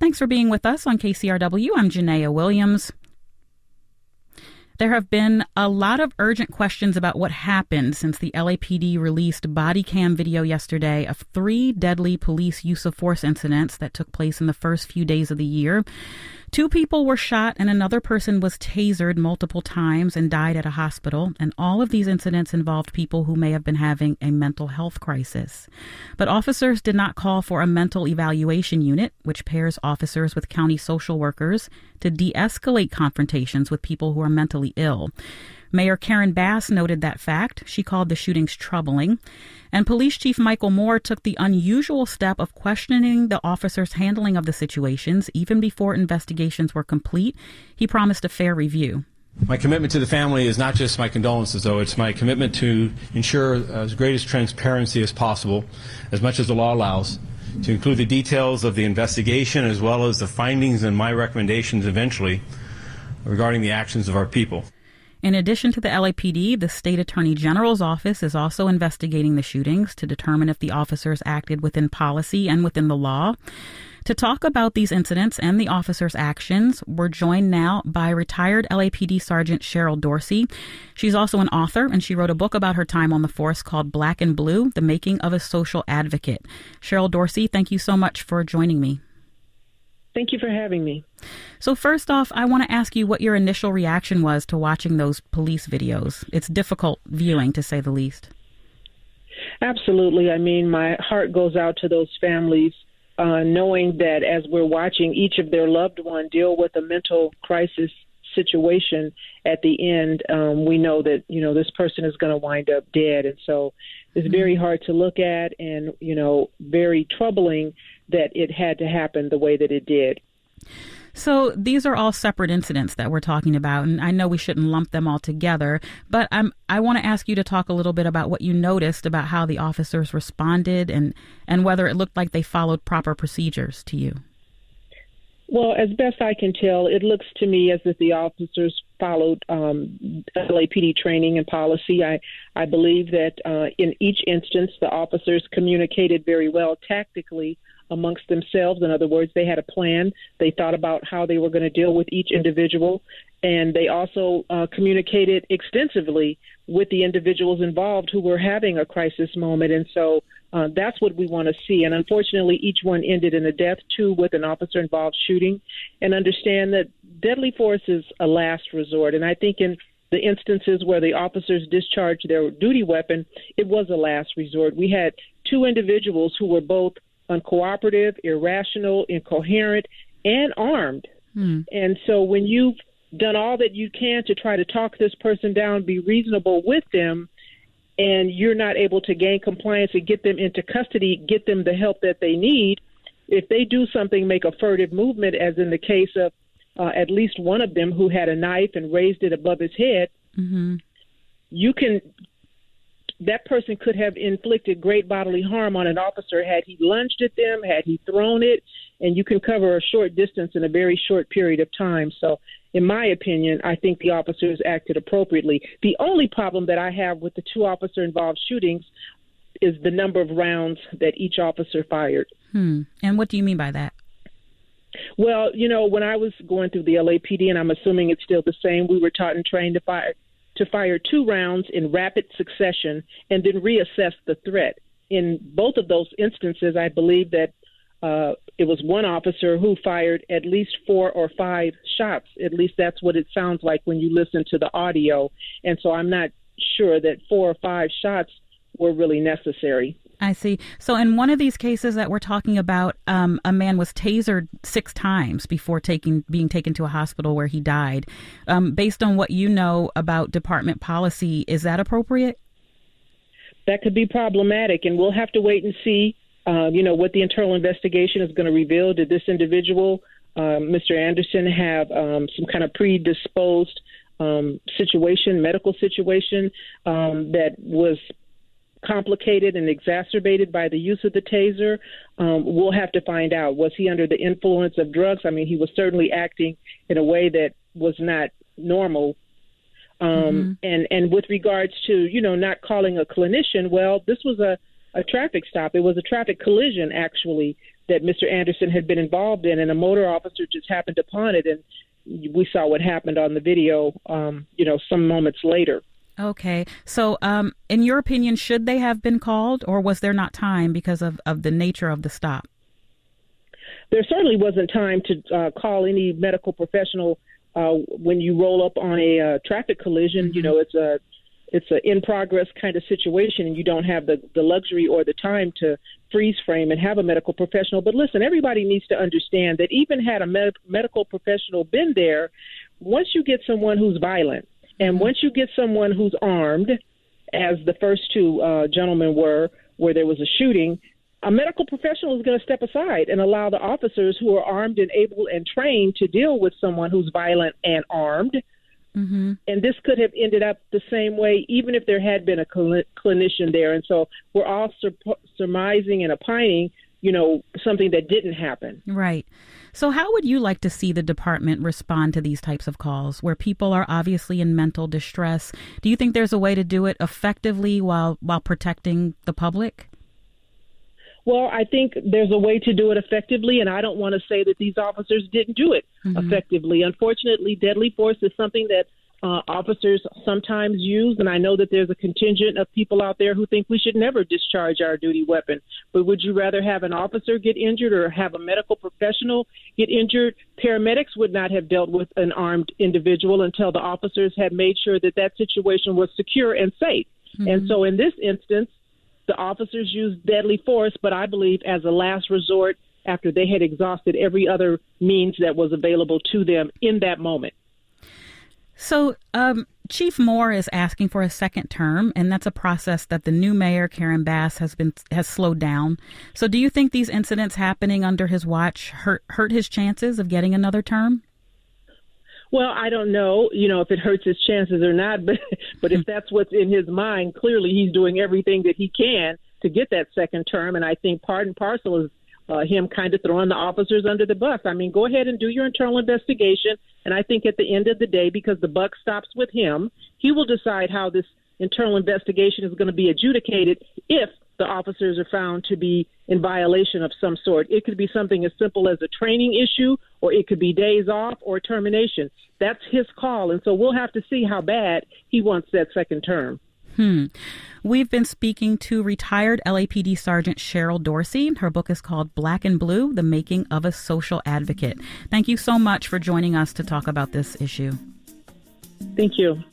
Thanks for being with us on KCRW. I'm Janaea Williams. There have been a lot of urgent questions about what happened since the LAPD released body cam video yesterday of 3 deadly police use of force incidents that took place in the first few days of the year. 2 people were shot and another person was tasered multiple times and died at a hospital. And all of these incidents involved people who may have been having a mental health crisis. But officers did not call for a mental evaluation unit, which pairs officers with county social workers to de-escalate confrontations with people who are mentally ill. Mayor Karen Bass noted that fact. She called the shootings troubling. And Police Chief Michael Moore took the unusual step of questioning the officers' handling of the situations even before investigations were complete. He promised a fair review. My commitment to the family is not just my condolences, though. It's my commitment to ensure as great as transparency as possible, as much as the law allows, to include the details of the investigation as well as the findings and my recommendations eventually regarding the actions of our people. In addition to the LAPD, the State Attorney General's office is also investigating the shootings to determine if the officers acted within policy and within the law. To talk about these incidents and the officers' actions, we're joined now by retired LAPD Sergeant Cheryl Dorsey. She's also an author, and she wrote a book about her time on the force called Black and Blue, The Making of a Social Advocate. Cheryl Dorsey, thank you so much for joining me. Thank you for having me. So first off, I want to ask you what your initial reaction was to watching those police videos. It's difficult viewing, to say the least. Absolutely. I mean, my heart goes out to those families, knowing that as we're watching each of their loved one deal with a mental crisis situation at the end, we know that, this person is going to wind up dead. And so it's very hard to look at and, very troubling that it had to happen the way that it did. So these are all separate incidents that we're talking about, and I know we shouldn't lump them all together, but I want to ask you to talk a little bit about what you noticed about how the officers responded and whether it looked like they followed proper procedures to you. Well, as best I can tell, it looks to me as if the officers followed LAPD training and policy. I believe that in each instance, the officers communicated very well tactically amongst themselves. In other words, they had a plan. They thought about how they were going to deal with each individual, and they also communicated extensively with the individuals involved who were having a crisis moment. And so that's what we want to see. And unfortunately, each one ended in a death, 2 with an officer-involved shooting. And understand that deadly force is a last resort. And I think in the instances where the officers discharged their duty weapon, it was a last resort. We had 2 individuals who were both uncooperative, irrational, incoherent, and armed. And so when you've done all that you can to try to talk this person down, be reasonable with them, and you're not able to gain compliance and get them into custody, get them the help that they need, if they do something, make a furtive movement, as in the case of at least one of them who had a knife and raised it above his head, that person could have inflicted great bodily harm on an officer had he lunged at them, had he thrown it, and you can cover a short distance in a very short period of time. So in my opinion, I think the officers acted appropriately. The only problem that I have with the 2 officer-involved shootings is the number of rounds that each officer fired. And what do you mean by that? Well, when I was going through the LAPD, and I'm assuming it's still the same, we were taught and trained to fire 2 rounds in rapid succession and then reassess the threat. In both of those instances, I believe that it was one officer who fired at least 4 or 5 shots. At least that's what it sounds like when you listen to the audio. And so I'm not sure that 4 or 5 shots were really necessary. I see. So in one of these cases that we're talking about, a man was tasered 6 times before being taken to a hospital where he died. Based on what you know about department policy, is that appropriate? That could be problematic, and we'll have to wait and see, what the internal investigation is going to reveal. Did this individual, Mr. Anderson, have some kind of predisposed medical situation that was complicated and exacerbated by the use of the taser? We'll have to find out. Was he under the influence of drugs? I mean, he was certainly acting in a way that was not normal. And with regards to, not calling a clinician, well, this was a a traffic stop. It was a traffic collision, actually, that Mr. Anderson had been involved in, and a motor officer just happened upon it, and we saw what happened on the video, some moments later. Okay. So in your opinion, should they have been called, or was there not time because of the nature of the stop? There certainly wasn't time to call any medical professional when you roll up on a traffic collision. Mm-hmm. It's a in progress kind of situation, and you don't have the luxury or the time to freeze frame and have a medical professional. But listen, everybody needs to understand that even had a medical professional been there, once you get someone who's violent and once you get someone who's armed, as the first two gentlemen were, where there was a shooting, a medical professional is going to step aside and allow the officers who are armed and able and trained to deal with someone who's violent and armed. Mm-hmm. And this could have ended up the same way, even if there had been a clinician there. And so we're all surmising and opining, something that didn't happen. Right. So how would you like to see the department respond to these types of calls where people are obviously in mental distress? Do you think there's a way to do it effectively while protecting the public? Well, I think there's a way to do it effectively, and I don't want to say that these officers didn't do it effectively. Unfortunately, deadly force is something that officers sometimes use, and I know that there's a contingent of people out there who think we should never discharge our duty weapon. But would you rather have an officer get injured or have a medical professional get injured? Paramedics would not have dealt with an armed individual until the officers had made sure that that situation was secure and safe. Mm-hmm. And so in this instance, the officers used deadly force, but I believe as a last resort after they had exhausted every other means that was available to them in that moment. So Chief Moore is asking for a second term, and that's a process that the new mayor, Karen Bass, has slowed down. So do you think these incidents happening under his watch hurt his chances of getting another term? Well, I don't know, if it hurts his chances or not, but if that's what's in his mind, clearly he's doing everything that he can to get that second term. And I think part and parcel is him kind of throwing the officers under the bus. I mean, go ahead and do your internal investigation. And I think at the end of the day, because the buck stops with him, he will decide how this internal investigation is going to be adjudicated if the officers are found to be in violation of some sort. It could be something as simple as a training issue, or it could be days off or termination. That's his call. And so we'll have to see how bad he wants that second term. We've been speaking to retired LAPD Sergeant Cheryl Dorsey. Her book is called Black and Blue, The Making of a Social Advocate. Thank you so much for joining us to talk about this issue. Thank you.